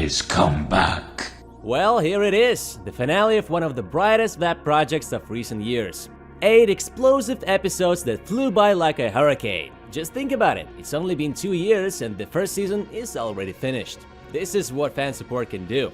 is come back. Well, here it is, the finale of one of the brightest web projects of recent years. 8 explosive episodes that flew by like a hurricane. Just think about it, it's only been 2 years and the first season is already finished. This is what fan support can do.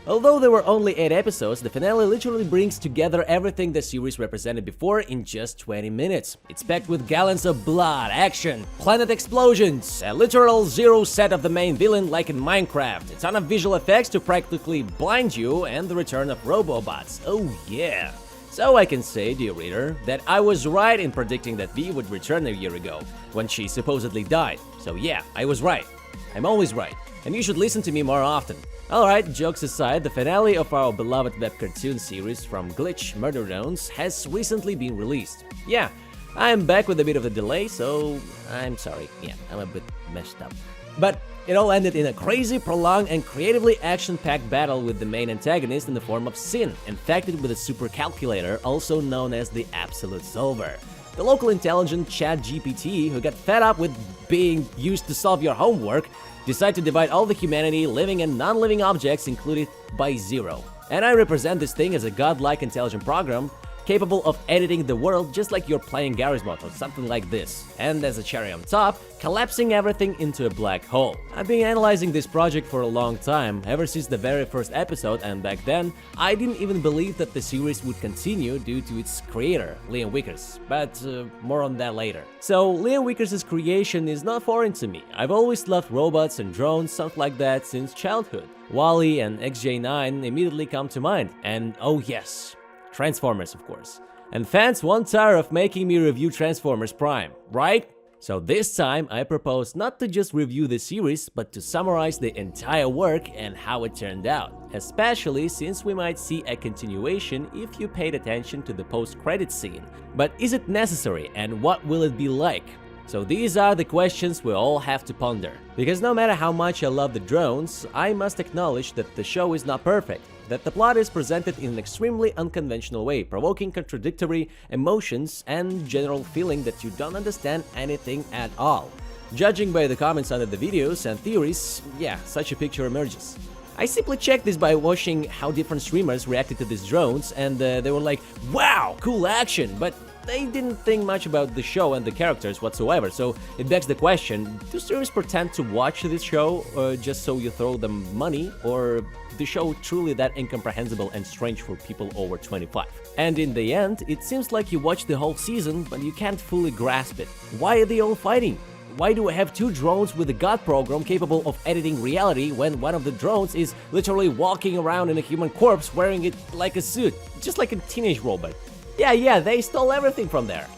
Although there were only 8 episodes, the finale literally brings together everything the series represented before in just 20 minutes. It's packed with gallons of blood, action, planet explosions, a literal zero set of the main villain like in Minecraft, a ton of visual effects to practically blind you, and the return of Robobots. Oh yeah! So I can say, dear reader, that I was right in predicting that V would return a year ago, when she supposedly died. So yeah, I was right. I'm always right, and you should listen to me more often. Alright, jokes aside, the finale of our beloved web cartoon series from Glitch Murder Drones has recently been released. Yeah, I'm back with a bit of a delay, so I'm sorry. Yeah, I'm a bit messed up. But it all ended in a crazy, prolonged, and creatively action-packed battle with the main antagonist in the form of Sin, infected with a super calculator, also known as the Absolute Solver. The local intelligent ChatGPT, who got fed up with being used to solve your homework, decided to divide all the humanity, living and non-living objects, included by 0. And I represent this thing as a godlike intelligent program, capable of editing the world just like you're playing Garry's Mod or something like this. And as a cherry on top, collapsing everything into a black hole. I've been analyzing this project for a long time, ever since the very first episode, and back then, I didn't even believe that the series would continue due to its creator, Liam Wickers, but more on that later. So, Liam Wickers' creation is not foreign to me. I've always loved robots and drones, something like that, since childhood. WALL-E and XJ9 immediately come to mind, and oh yes, Transformers, of course. And fans won't tire of making me review Transformers Prime, right? So this time I propose not to just review the series, but to summarize the entire work and how it turned out, especially since we might see a continuation if you paid attention to the post-credit scene. But is it necessary, and what will it be like? So these are the questions we all have to ponder. Because no matter how much I love the drones, I must acknowledge that the show is not perfect, that the plot is presented in an extremely unconventional way, provoking contradictory emotions and general feeling that you don't understand anything at all. Judging by the comments under the videos and theories, yeah, such a picture emerges. I simply checked this by watching how different streamers reacted to these drones, and they were like, wow, cool action, but they didn't think much about the show and the characters whatsoever, so it begs the question, do streamers pretend to watch this show just so you throw them money, or the show truly that incomprehensible and strange for people over 25? And in the end, it seems like you watch the whole season, but you can't fully grasp it. Why are they all fighting? Why do I have 2 drones with a god program capable of editing reality when one of the drones is literally walking around in a human corpse wearing it like a suit, just like a teenage robot? Yeah, they stole everything from there.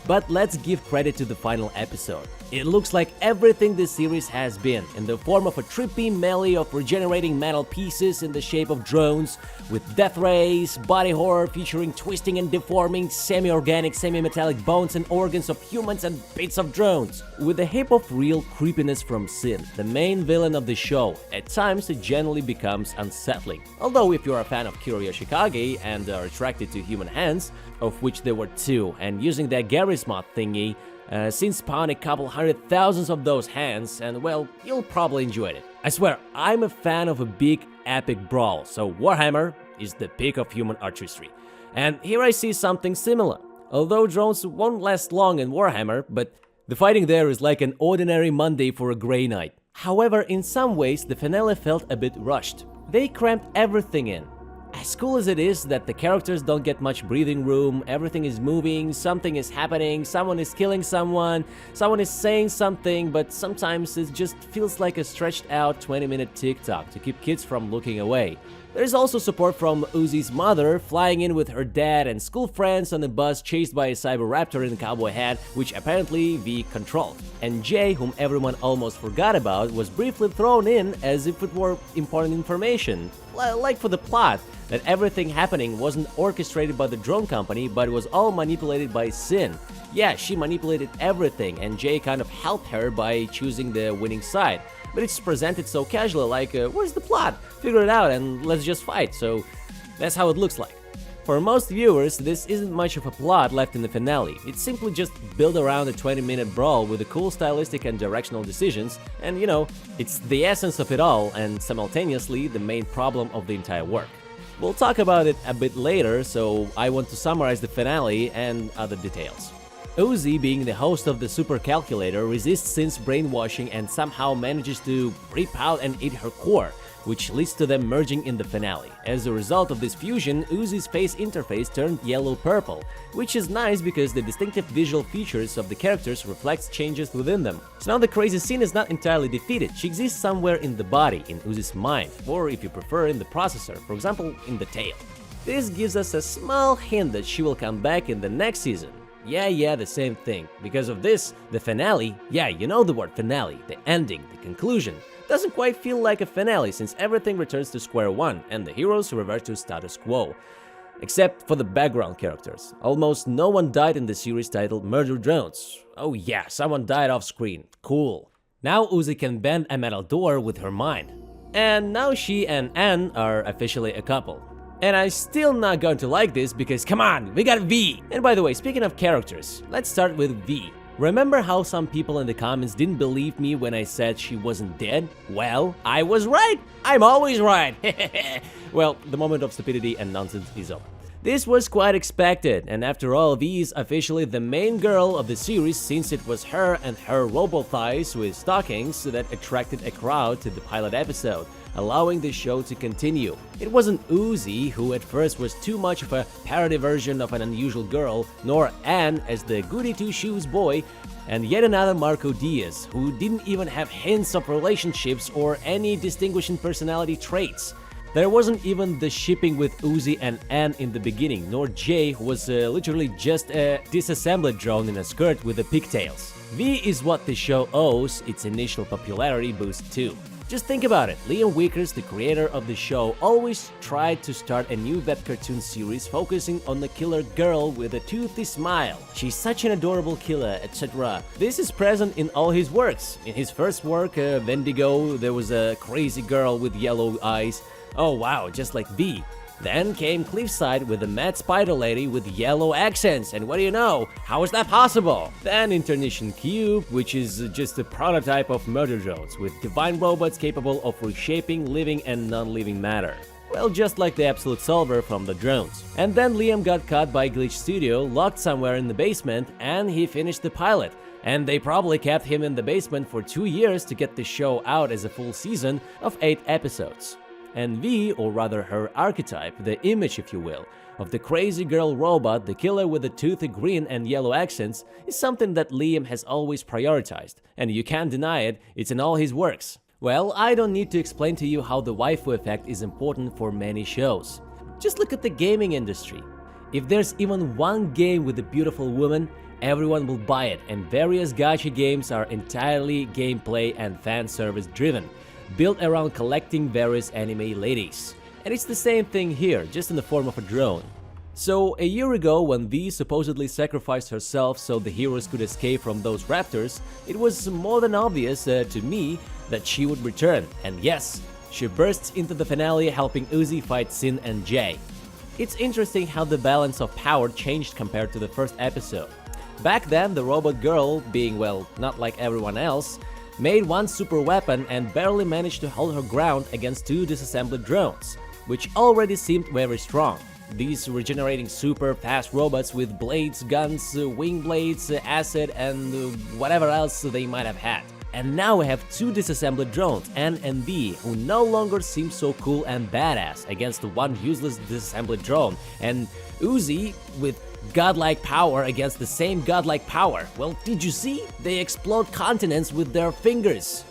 But let's give credit to the final episode. It looks like everything this series has been, in the form of a trippy melee of regenerating metal pieces in the shape of drones, with death rays, body horror featuring twisting and deforming semi-organic, semi-metallic bones and organs of humans and bits of drones. With a hip of real creepiness from Sin, the main villain of the show, at times it generally becomes unsettling. Although if you're a fan of Kiro Yoshikage and are attracted to human hands, of which there were 2, and using that Garry's Mod thingy, Sin spawned a couple 100,000 of those hands, and well, you'll probably enjoy it. I swear, I'm a fan of a big epic brawl, so Warhammer is the peak of human artistry. And here I see something similar. Although drones won't last long in Warhammer, but the fighting there is like an ordinary Monday for a Grey Knight. However, in some ways, the finale felt a bit rushed. They cramped everything in. As cool as it is that the characters don't get much breathing room, everything is moving, something is happening, someone is killing someone is saying something, but sometimes it just feels like a stretched out 20-minute TikTok to keep kids from looking away. There is also support from Uzi's mother, flying in with her dad and school friends on a bus chased by a cyber raptor in a cowboy hat, which apparently V controlled. And Jay, whom everyone almost forgot about, was briefly thrown in as if it were important information. Like for the plot, that everything happening wasn't orchestrated by the drone company, but it was all manipulated by Sin. Yeah, she manipulated everything, and Jay kind of helped her by choosing the winning side. But it's presented so casually, like, where's the plot? Figure it out and let's just fight, so that's how it looks like. For most viewers, this isn't much of a plot left in the finale. It's simply just built around a 20-minute brawl with the cool stylistic and directional decisions, and it's the essence of it all and simultaneously the main problem of the entire work. We'll talk about it a bit later, so I want to summarize the finale and other details. Uzi, being the host of the Super Calculator, resists Sin's brainwashing and somehow manages to rip out and eat her core, which leads to them merging in the finale. As a result of this fusion, Uzi's face interface turned yellow-purple, which is nice because the distinctive visual features of the characters reflects changes within them. So now the crazy Sin is not entirely defeated, she exists somewhere in the body, in Uzi's mind, or if you prefer in the processor, for example in the tail. This gives us a small hint that she will come back in the next season. Yeah, the same thing. Because of this, the finale, yeah, you know the word finale, the ending, the conclusion, doesn't quite feel like a finale since everything returns to square one and the heroes revert to status quo. Except for the background characters. Almost no one died in the series titled Murder Drones. Oh yeah, someone died off screen. Cool. Now Uzi can bend a metal door with her mind. And now she and Anne are officially a couple. And I'm still not going to like this because come on, we got V! And by the way, speaking of characters, let's start with V. Remember how some people in the comments didn't believe me when I said she wasn't dead? Well, I was right! I'm always right! Well, the moment of stupidity and nonsense is over. This was quite expected, and after all, V is officially the main girl of the series since it was her and her robo-thighs with stockings that attracted a crowd to the pilot episode, allowing the show to continue. It wasn't Uzi, who at first was too much of a parody version of an unusual girl, nor Anne as the goody-two-shoes boy, and yet another Marco Diaz, who didn't even have hints of relationships or any distinguishing personality traits. There wasn't even the shipping with Uzi and Anne in the beginning, nor Jay, who was literally just a disassembled drone in a skirt with the pigtails. V is what the show owes its initial popularity boost to. Just think about it, Liam Wickers, the creator of the show, always tried to start a new web cartoon series focusing on the killer girl with a toothy smile. She's such an adorable killer, etc. This is present in all his works. In his first work, Wendigo, there was a crazy girl with yellow eyes. Oh wow, just like V. Then came Cliffside with a mad spider lady with yellow accents, and what do you know? How is that possible? Then Intermission Cube, which is just a prototype of Murder Drones, with divine robots capable of reshaping living and non-living matter. Well, just like the Absolute Solver from the Drones. And then Liam got caught by Glitch Studio, locked somewhere in the basement, and he finished the pilot. And they probably kept him in the basement for 2 years to get the show out as a full season of 8 episodes. And V, or rather her archetype, the image if you will, of the crazy girl robot, the killer with the toothy grin and yellow accents, is something that Liam has always prioritized, and you can't deny it, it's in all his works. Well, I don't need to explain to you how the waifu effect is important for many shows. Just look at the gaming industry. If there's even one game with a beautiful woman, everyone will buy it, and various gacha games are entirely gameplay and fan service driven, built around collecting various anime ladies. And it's the same thing here, just in the form of a drone. So, a year ago, when V supposedly sacrificed herself so the heroes could escape from those raptors, it was more than obvious to me that she would return. And yes, she bursts into the finale helping Uzi fight Sin and Jay. It's interesting how the balance of power changed compared to the first episode. Back then, the robot girl, being, well, not like everyone else, made one super weapon and barely managed to hold her ground against 2 disassembled drones, which already seemed very strong. These regenerating super fast robots with blades, guns, wing blades, acid, and whatever else they might have had. And now we have 2 disassembled drones, N and V, who no longer seem so cool and badass against the one useless disassembled drone, and Uzi with godlike power against the same godlike power. Well, did you see? They explode continents with their fingers.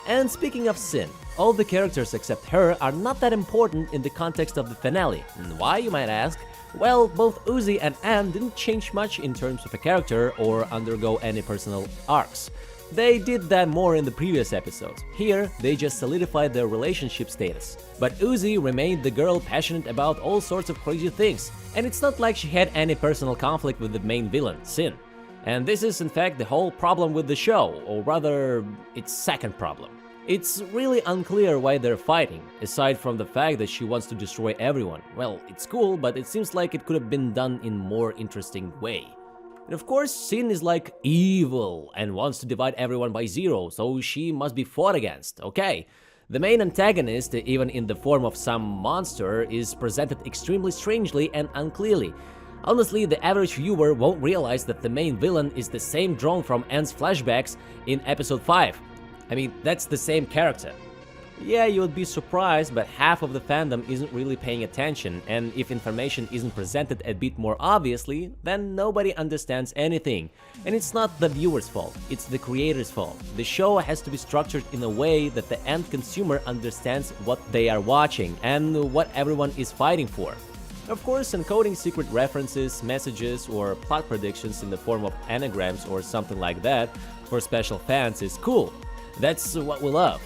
And speaking of Sin, all the characters except her are not that important in the context of the finale. And why, you might ask? Well, both Uzi and Anne didn't change much in terms of a character or undergo any personal arcs. They did that more in the previous episodes. Here, they just solidified their relationship status. But Uzi remained the girl passionate about all sorts of crazy things, and it's not like she had any personal conflict with the main villain, Sin. And this is in fact the whole problem with the show, or rather, its second problem. It's really unclear why they're fighting, aside from the fact that she wants to destroy everyone. Well, it's cool, but it seems like it could have been done in a more interesting way. And of course, Sin is like evil and wants to divide everyone by zero, so she must be fought against, okay? The main antagonist, even in the form of some monster, is presented extremely strangely and unclearly. Honestly, the average viewer won't realize that the main villain is the same drone from End's flashbacks in episode 5. I mean, that's the same character. Yeah, you would be surprised, but half of the fandom isn't really paying attention, and if information isn't presented a bit more obviously, then nobody understands anything. And it's not the viewer's fault, it's the creator's fault. The show has to be structured in a way that the end consumer understands what they are watching and what everyone is fighting for. Of course, encoding secret references, messages, or plot predictions in the form of anagrams or something like that for special fans is cool. That's what we love.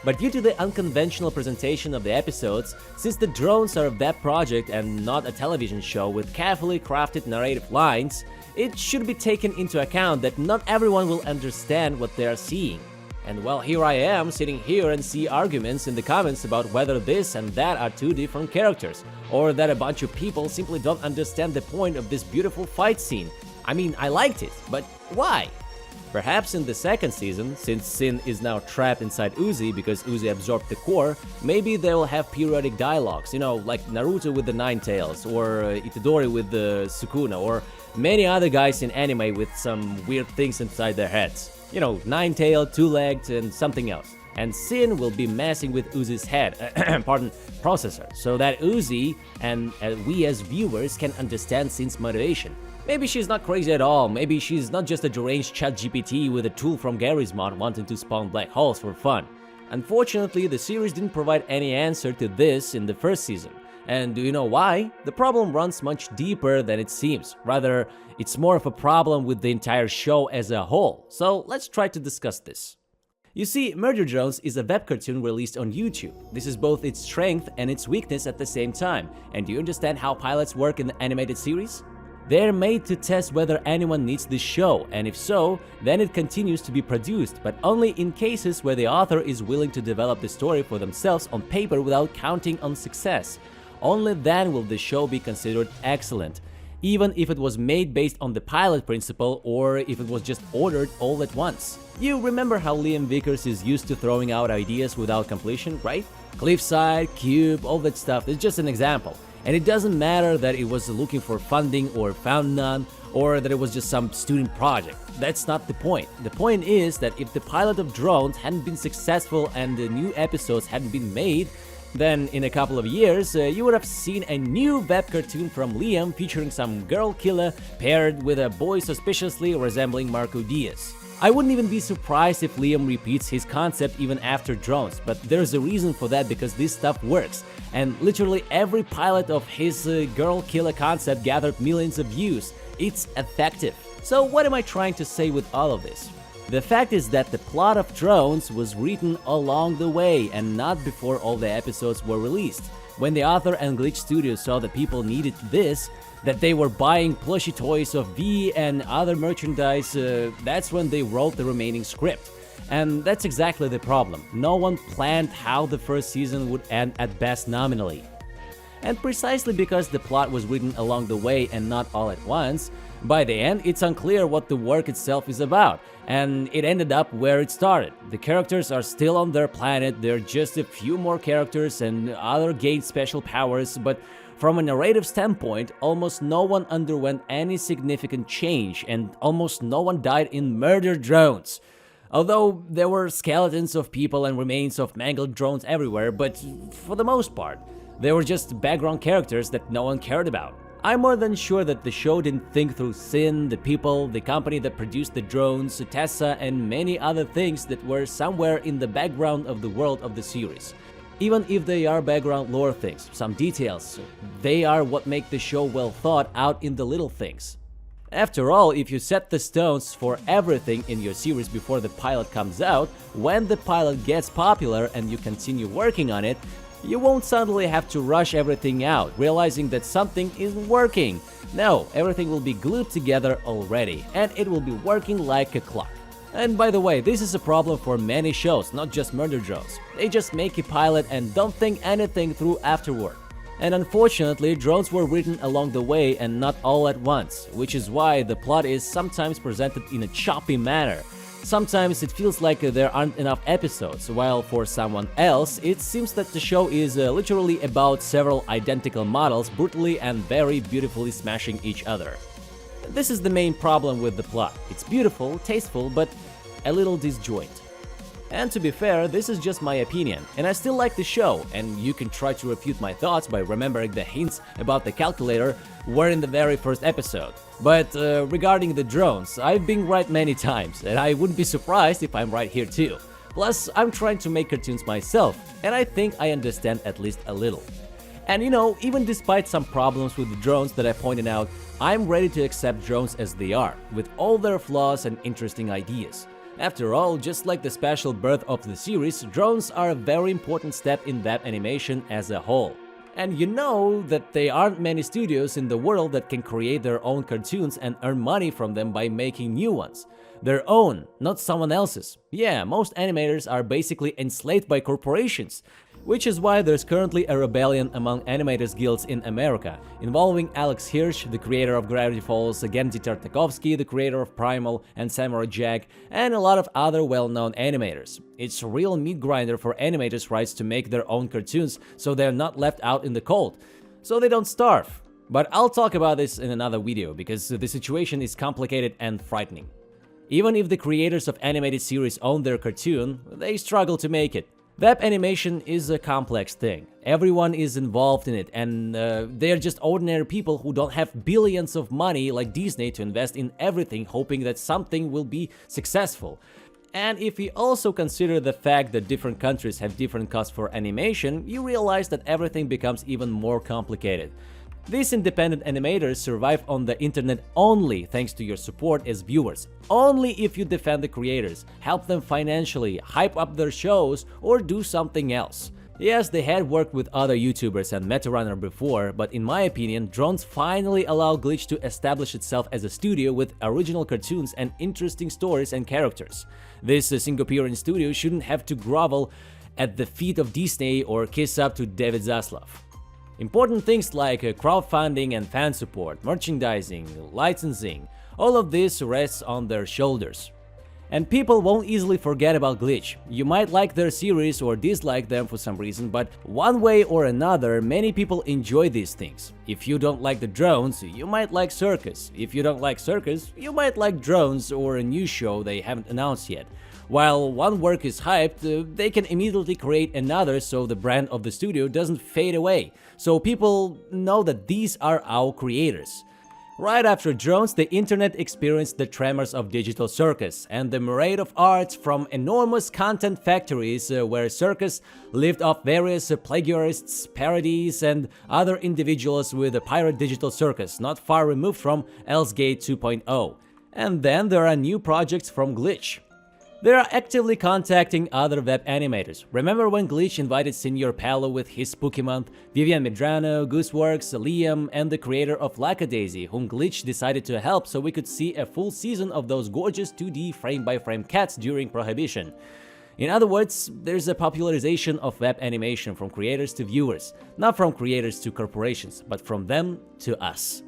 But due to the unconventional presentation of the episodes, since the drones are a web project and not a television show with carefully crafted narrative lines, it should be taken into account that not everyone will understand what they are seeing. And well, here I am sitting here and see arguments in the comments about whether this and that are two different characters, or that a bunch of people simply don't understand the point of this beautiful fight scene. I mean, I liked it, but why? Perhaps in the second season, since Sin is now trapped inside Uzi because Uzi absorbed the core, maybe they will have periodic dialogues, you know, like Naruto with the Nine Tails, or Itadori with the Sukuna, or many other guys in anime with some weird things inside their heads. You know, nine-tailed, two-legged, and something else. And Sin will be messing with Uzi's head, processor, so that Uzi and we as viewers can understand Sin's motivation. Maybe she's not crazy at all, maybe she's not just a deranged ChatGPT with a tool from Gary's mod wanting to spawn black holes for fun. Unfortunately, the series didn't provide any answer to this in the first season. And do you know why? The problem runs much deeper than it seems. Rather, it's more of a problem with the entire show as a whole. So let's try to discuss this. You see, Murder Drones is a web cartoon released on YouTube. This is both its strength and its weakness at the same time. And do you understand how pilots work in the animated series? They're made to test whether anyone needs this show, and if so, then it continues to be produced, but only in cases where the author is willing to develop the story for themselves on paper without counting on success. Only then will the show be considered excellent, even if it was made based on the pilot principle or if it was just ordered all at once. You remember how Liam Vickers is used to throwing out ideas without completion, right? Cliffside, Cube, all that stuff is just an example. And it doesn't matter that it was looking for funding or found none, or that it was just some student project. That's not the point. The point is that if the pilot of Drones hadn't been successful and the new episodes hadn't been made, then in a couple of years, you would have seen a new web cartoon from Liam featuring some girl killer paired with a boy suspiciously resembling Marco Diaz. I wouldn't even be surprised if Liam repeats his concept even after Drones, but there's a reason for that because this stuff works, and literally every pilot of his girl killer concept gathered millions of views. It's effective. So what am I trying to say with all of this? The fact is that the plot of Drones was written along the way and not before all the episodes were released. When the author and Glitch Studios saw that people needed this, that they were buying plushie toys of V and other merchandise, that's when they wrote the remaining script. And that's exactly the problem. No one planned how the first season would end at best nominally. And precisely because the plot was written along the way and not all at once, by the end it's unclear what the work itself is about, and it ended up where it started. The characters are still on their planet, there are just a few more characters and other gained special powers, but from a narrative standpoint, almost no one underwent any significant change, and almost no one died in Murder Drones. Although there were skeletons of people and remains of mangled drones everywhere, but for the most part, they were just background characters that no one cared about. I'm more than sure that the show didn't think through Sin, the people, the company that produced the drones, Tessa, and many other things that were somewhere in the background of the world of the series. Even if they are background lore things, some details, they are what make the show well thought out in the little things. After all, if you set the stones for everything in your series before the pilot comes out, when the pilot gets popular and you continue working on it, you won't suddenly have to rush everything out, realizing that something isn't working. No, everything will be glued together already, and it will be working like a clock. And by the way, this is a problem for many shows, not just Murder Drones. They just make a pilot and don't think anything through afterward. And unfortunately, drones were written along the way and not all at once, which is why the plot is sometimes presented in a choppy manner. Sometimes it feels like there aren't enough episodes, while for someone else, it seems that the show is literally about several identical models brutally and very beautifully smashing each other. This is the main problem with the plot. It's beautiful, tasteful, but a little disjoint. And to be fair, this is just my opinion, and I still like the show, and you can try to refute my thoughts by remembering the hints about the calculator were in the very first episode. But regarding the drones, I've been right many times, and I wouldn't be surprised if I'm right here too. Plus, I'm trying to make cartoons myself, and I think I understand at least a little. And you know, even despite some problems with the drones that I pointed out, I'm ready to accept drones as they are, with all their flaws and interesting ideas. After all, just like the special birth of the series, drones are a very important step in web animation as a whole. And you know that there aren't many studios in the world that can create their own cartoons and earn money from them by making new ones. Their own, not someone else's. Yeah, most animators are basically enslaved by corporations, which is why there's currently a rebellion among animators guilds in America, involving Alex Hirsch, the creator of Gravity Falls, Gendy Tartakovsky, the creator of Primal and Samurai Jack, and a lot of other well-known animators. It's a real meat grinder for animators' rights to make their own cartoons so they're not left out in the cold, so they don't starve. But I'll talk about this in another video, because the situation is complicated and frightening. Even if the creators of animated series own their cartoon, they struggle to make it. Web animation is a complex thing. Everyone is involved in it, and they're just ordinary people who don't have billions of money like Disney to invest in everything, hoping that something will be successful. And if we also consider the fact that different countries have different costs for animation, you realize that everything becomes even more complicated. These independent animators survive on the internet only thanks to your support as viewers, only if you defend the creators, help them financially, hype up their shows, or do something else. Yes, they had worked with other YouTubers and Metarunner before, but in my opinion, drones finally allow Glitch to establish itself as a studio with original cartoons and interesting stories and characters. This Singaporean studio shouldn't have to grovel at the feet of Disney or kiss up to David Zaslav. Important things like crowdfunding and fan support, merchandising, licensing, all of this rests on their shoulders. And people won't easily forget about Glitch. You might like their series or dislike them for some reason, but one way or another, many people enjoy these things. If you don't like the drones, you might like Circus. If you don't like Circus, you might like drones or a new show they haven't announced yet. While one work is hyped, they can immediately create another so the brand of the studio doesn't fade away, so people know that these are our creators. Right after drones, the internet experienced the tremors of digital circus and the myriad of arts from enormous content factories where circus lived off various plagiarists, parodies, and other individuals with a pirate digital circus not far removed from Elsgate 2.0. And then there are new projects from Glitch. They are actively contacting other web animators. Remember when Glitch invited Senior Paolo with his Spooky Month, Vivian Medrano, Gooseworks, Liam, and the creator of Lackadaisy, whom Glitch decided to help so we could see a full season of those gorgeous 2D frame-by-frame cats during Prohibition. In other words, there's a popularization of web animation from creators to viewers, not from creators to corporations, but from them to us.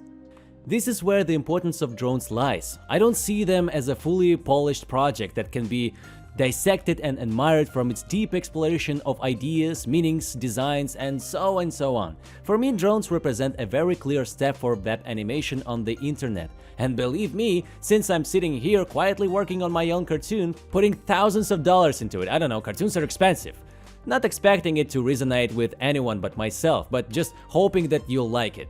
This is where the importance of drones lies. I don't see them as a fully polished project that can be dissected and admired from its deep exploration of ideas, meanings, designs, and so on. For me, drones represent a very clear step for web animation on the internet. And believe me, since I'm sitting here quietly working on my own cartoon, putting thousands of dollars into it, I don't know, cartoons are expensive. Not expecting it to resonate with anyone but myself, but just hoping that you'll like it.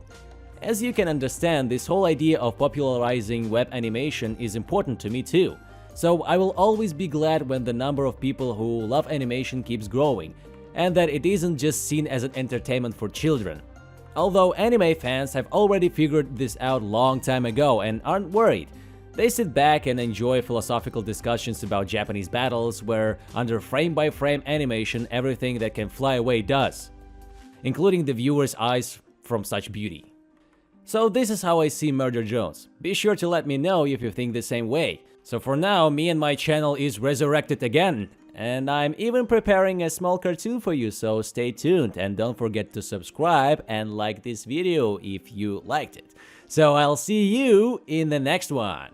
As you can understand, this whole idea of popularizing web animation is important to me too. So I will always be glad when the number of people who love animation keeps growing, and that it isn't just seen as an entertainment for children. Although anime fans have already figured this out long time ago and aren't worried. They sit back and enjoy philosophical discussions about Japanese battles where, under frame-by-frame animation, everything that can fly away does, including the viewer's eyes from such beauty. So this is how I see Murder Drones. Be sure to let me know if you think the same way. So for now, me and my channel is resurrected again. And I'm even preparing a small cartoon for you, so stay tuned and don't forget to subscribe and like this video if you liked it. So I'll see you in the next one.